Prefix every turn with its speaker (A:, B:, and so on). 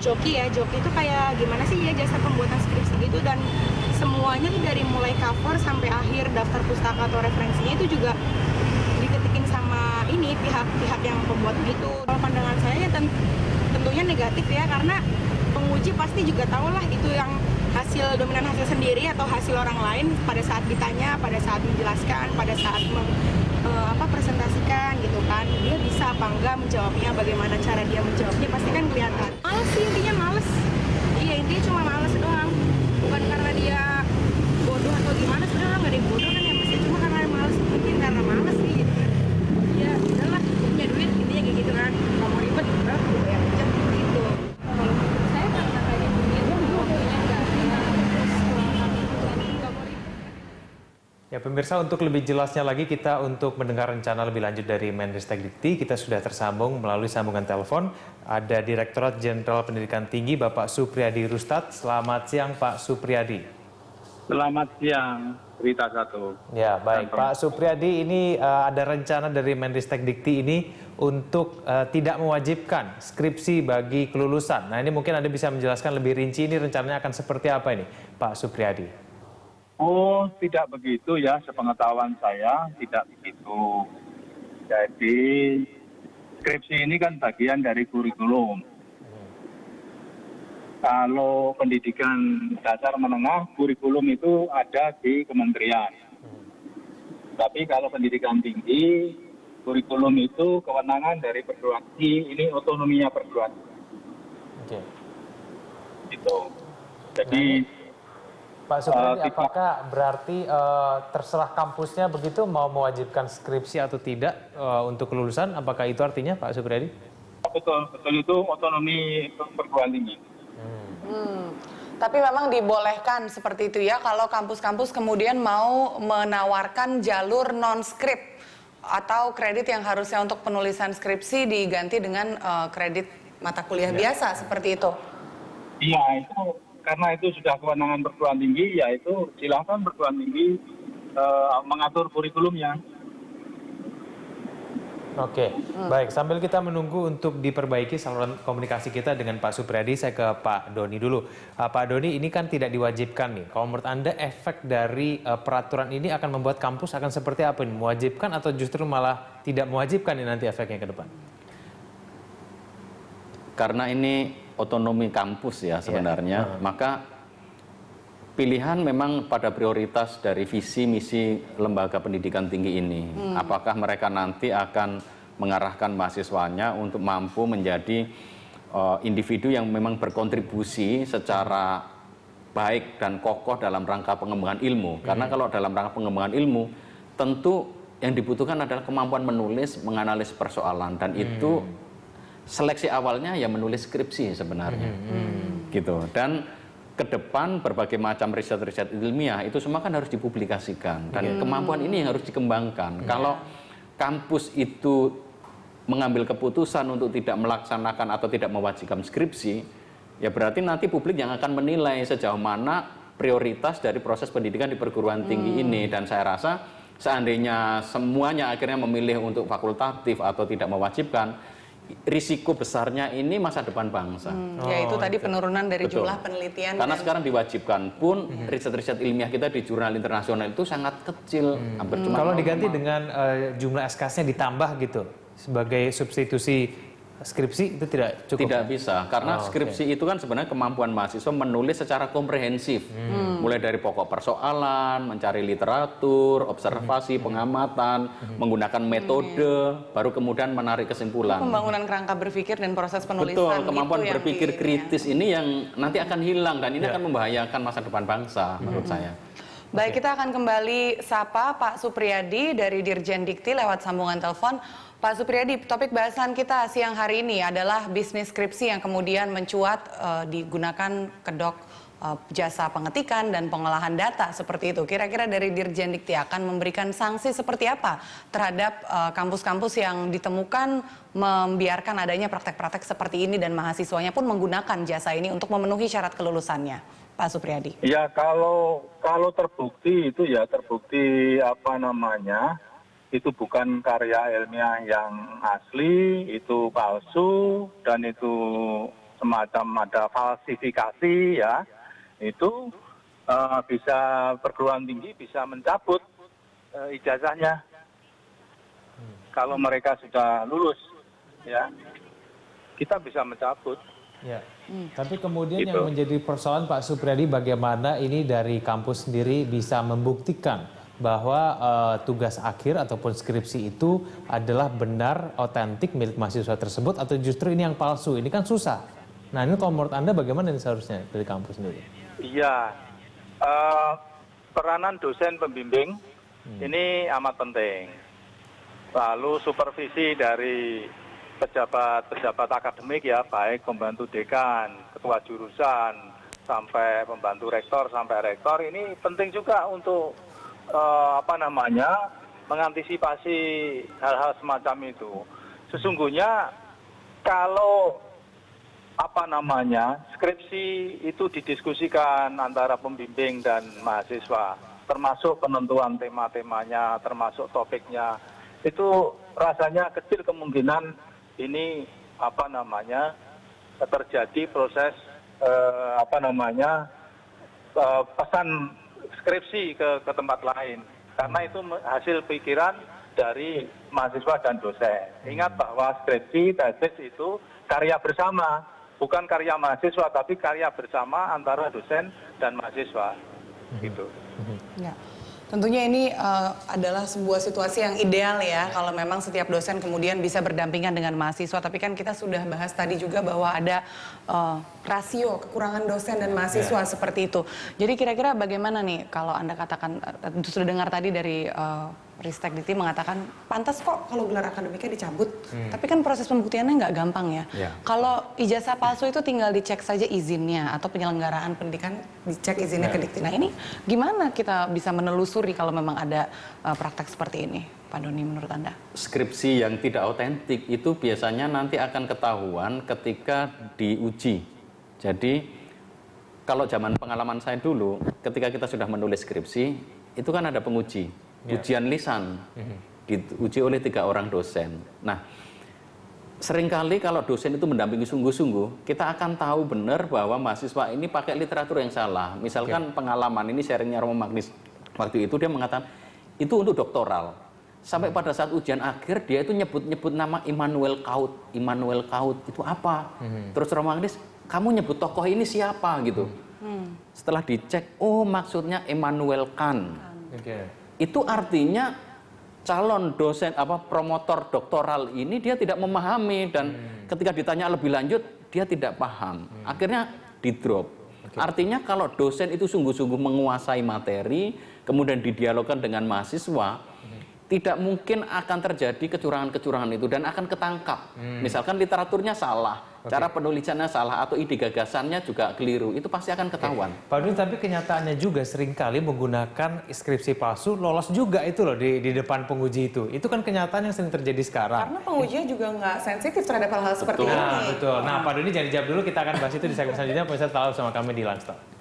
A: Joki ya, Joki itu kayak gimana sih ya jasa pembuatan skripsi gitu, dan semuanya tuh dari mulai cover sampai akhir daftar pustaka atau referensinya itu juga diketikin sama ini pihak-pihak yang pembuat gitu. Kalau pandangan saya ya tentunya negatif ya, karena penguji pasti juga tahu lah itu yang hasil dominan hasil sendiri atau hasil orang lain pada saat ditanya, pada saat menjelaskan, pada saat presentasikan gitu kan, dia bisa apa enggak menjawabnya, bagaimana cara dia menjawabnya pasti kan kelihatan. Males sih, intinya males. Iya, intinya cuma males doang, bukan karena dia bodoh atau gimana, sebenarnya nggak ada yang bodoh kan ya, pasti cuma karena males, mungkin karena males sih gitu kan. Ya udahlah, punya duit intinya kayak gitu kan, nggak mau ribet udah bayar aja gitu. Kalau menurut saya karena kayak gitu waktunya nggak
B: Ya pemirsa, untuk lebih jelasnya lagi kita untuk mendengar rencana lebih lanjut dari Menristek-Dikti, kita sudah tersambung melalui sambungan telepon. Ada Direktorat Jenderal Pendidikan Tinggi Bapak Supriyadi Rustad. Selamat siang Pak Supriyadi.
C: Selamat siang, Berita Satu.
B: Ya baik, Pak Supriyadi, ini ada rencana dari Menristek-Dikti ini untuk tidak mewajibkan skripsi bagi kelulusan. Nah ini mungkin Anda bisa menjelaskan lebih rinci, ini rencananya akan seperti apa ini Pak Supriyadi?
C: Oh, tidak begitu ya, sepengetahuan saya tidak begitu. Jadi, skripsi ini kan bagian dari kurikulum. Kalau pendidikan dasar menengah, kurikulum itu ada di kementerian. Tapi kalau pendidikan tinggi, kurikulum itu kewenangan dari perguruan tinggi, ini otonominya perguruan.
B: Oke.
C: Gitu. Jadi,
B: Pak Supriyadi, apakah berarti terserah kampusnya begitu mau mewajibkan skripsi atau tidak untuk kelulusan? Apakah itu artinya Pak Supriyadi?
C: betul itu otonomi perguruan tinggi.
D: Tapi memang dibolehkan seperti itu ya kalau kampus-kampus kemudian mau menawarkan jalur non-skrip atau kredit yang harusnya untuk penulisan skripsi diganti dengan kredit mata kuliah biasa seperti itu.
C: Iya, itu karena itu sudah kewenangan perguruan tinggi, yaitu silakan perguruan tinggi mengatur kurikulumnya.
B: Oke, baik. Sambil kita menunggu untuk diperbaiki saluran komunikasi kita dengan Pak Supriyadi, saya ke Pak Doni dulu. Pak Doni, ini kan tidak diwajibkan nih. Kalau menurut Anda efek dari peraturan ini akan membuat kampus akan seperti apa nih? Mewajibkan atau justru malah tidak mewajibkan nih nanti efeknya ke depan?
E: Karena ini otonomi kampus ya sebenarnya, maka pilihan memang pada prioritas dari visi misi lembaga pendidikan tinggi ini. Apakah mereka nanti akan mengarahkan mahasiswanya untuk mampu menjadi individu yang memang berkontribusi secara baik dan kokoh dalam rangka pengembangan ilmu. Karena kalau dalam rangka pengembangan ilmu, tentu yang dibutuhkan adalah kemampuan menulis, menganalisis persoalan, dan itu seleksi awalnya ya menulis skripsi sebenarnya, gitu. Dan ke depan berbagai macam riset-riset ilmiah itu semua kan harus dipublikasikan, dan kemampuan ini yang harus dikembangkan. Kalau kampus itu mengambil keputusan untuk tidak melaksanakan atau tidak mewajibkan skripsi, ya berarti nanti publik yang akan menilai sejauh mana prioritas dari proses pendidikan di perguruan tinggi ini. Dan saya rasa seandainya semuanya akhirnya memilih untuk fakultatif atau tidak mewajibkan, risiko besarnya ini masa depan bangsa.
D: Yaitu tadi penurunan dari jumlah penelitian.
E: Karena sekarang diwajibkan pun riset-riset ilmiah kita di jurnal internasional itu sangat kecil, hampir cuma.
B: Kalau diganti dengan jumlah SKS-nya ditambah gitu sebagai substitusi skripsi, itu tidak cukup?
E: Tidak bisa, karena skripsi itu kan sebenarnya kemampuan mahasiswa menulis secara komprehensif, mulai dari pokok persoalan, mencari literatur, observasi, pengamatan, menggunakan metode, baru kemudian menarik kesimpulan.
D: Pembangunan kerangka berpikir dan proses penulisan.
E: Betul, kemampuan
D: itu yang
E: berpikir kritis ini yang nanti akan hilang, dan ini akan membahayakan masa depan bangsa menurut saya.
D: Baik, kita akan kembali sapa Pak Supriyadi dari Dirjen Dikti lewat sambungan telepon. Pak Supriyadi, topik bahasan kita siang hari ini adalah bisnis skripsi yang kemudian mencuat digunakan kedok jasa pengetikan dan pengolahan data seperti itu. Kira-kira dari Dirjen Dikti akan memberikan sanksi seperti apa terhadap kampus-kampus yang ditemukan membiarkan adanya praktek-praktek seperti ini dan mahasiswanya pun menggunakan jasa ini untuk memenuhi syarat kelulusannya, Pak Supriyadi?
C: Ya, kalau terbukti itu ya terbukti itu bukan karya ilmiah yang asli, itu palsu, dan itu semacam ada falsifikasi ya, itu bisa perguruan tinggi bisa mencabut ijazahnya kalau mereka sudah lulus, ya kita bisa mencabut.
B: Ya. Tapi kemudian
C: Gitu.
B: yang menjadi persoalan Pak Supriyadi, bagaimana ini dari kampus sendiri bisa membuktikan bahwa tugas akhir ataupun skripsi itu adalah benar, otentik milik mahasiswa tersebut, atau justru ini yang palsu? Ini kan susah. Nah ini kalau menurut Anda bagaimana ini seharusnya dari kampus sendiri?
C: Iya, peranan dosen pembimbing ini amat penting. Lalu supervisi dari pejabat akademik ya, baik pembantu dekan, ketua jurusan, sampai pembantu rektor, sampai rektor, ini penting juga untuk mengantisipasi hal-hal semacam itu. Sesungguhnya kalau skripsi itu didiskusikan antara pembimbing dan mahasiswa, termasuk penentuan tema-temanya, termasuk topiknya, itu rasanya kecil kemungkinan ini terjadi proses pesan skripsi ke tempat lain, karena itu hasil pikiran dari mahasiswa dan dosen. Ingat bahwa skripsi, tesis itu karya bersama, bukan karya mahasiswa, tapi karya bersama antara dosen dan mahasiswa. Gitu.
D: Ya. Tentunya ini adalah sebuah situasi yang ideal ya, kalau memang setiap dosen kemudian bisa berdampingan dengan mahasiswa. Tapi kan kita sudah bahas tadi juga bahwa ada rasio kekurangan dosen dan mahasiswa seperti itu. Jadi kira-kira bagaimana nih kalau Anda katakan, sudah dengar tadi dari Ristek Dikti mengatakan pantas kok kalau gelar akademiknya dicabut. Tapi kan proses pembuktiannya nggak gampang ya. Kalau ijazah palsu itu tinggal dicek saja izinnya, atau penyelenggaraan pendidikan dicek izinnya ke Dikti. Nah ini gimana kita bisa menelusuri kalau memang ada praktek seperti ini, Pak Doni, menurut Anda?
E: Skripsi yang tidak otentik itu biasanya nanti akan ketahuan ketika diuji. Jadi kalau zaman pengalaman saya dulu, ketika kita sudah menulis skripsi, itu kan ada penguji. Ujian lisan, diuji oleh 3 orang dosen. Nah, seringkali kalau dosen itu mendampingi sungguh-sungguh, kita akan tahu benar bahwa mahasiswa ini pakai literatur yang salah. Misalkan pengalaman ini sharingnya Romo Magnis, waktu itu dia mengatakan, itu untuk doktoral. Sampai pada saat ujian akhir, dia itu nyebut nama Immanuel Kant. Immanuel Kant itu apa? Terus Romo Magnis, kamu nyebut tokoh ini siapa gitu. Setelah dicek, oh maksudnya Immanuel Kant. Itu artinya calon dosen promotor doktoral ini dia tidak memahami, dan ketika ditanya lebih lanjut dia tidak paham. Akhirnya di drop. Artinya kalau dosen itu sungguh-sungguh menguasai materi, kemudian didialogkan dengan mahasiswa, tidak mungkin akan terjadi kecurangan-kecurangan itu dan akan ketangkap. Misalkan literaturnya salah, cara penulisannya salah, atau ide gagasannya juga keliru, itu pasti akan ketahuan.
B: Pak Doni, tapi kenyataannya juga seringkali menggunakan skripsi palsu lolos juga itu loh di depan penguji itu. Itu kan kenyataan yang sering terjadi sekarang.
D: Karena pengujinya juga nggak sensitif terhadap hal-hal seperti ini.
B: Nah, betul. Nah, Pak Doni jangan dijawab dulu, kita akan bahas itu di segmen selanjutnya. Pemirsa tetap sama kami di Langstalk.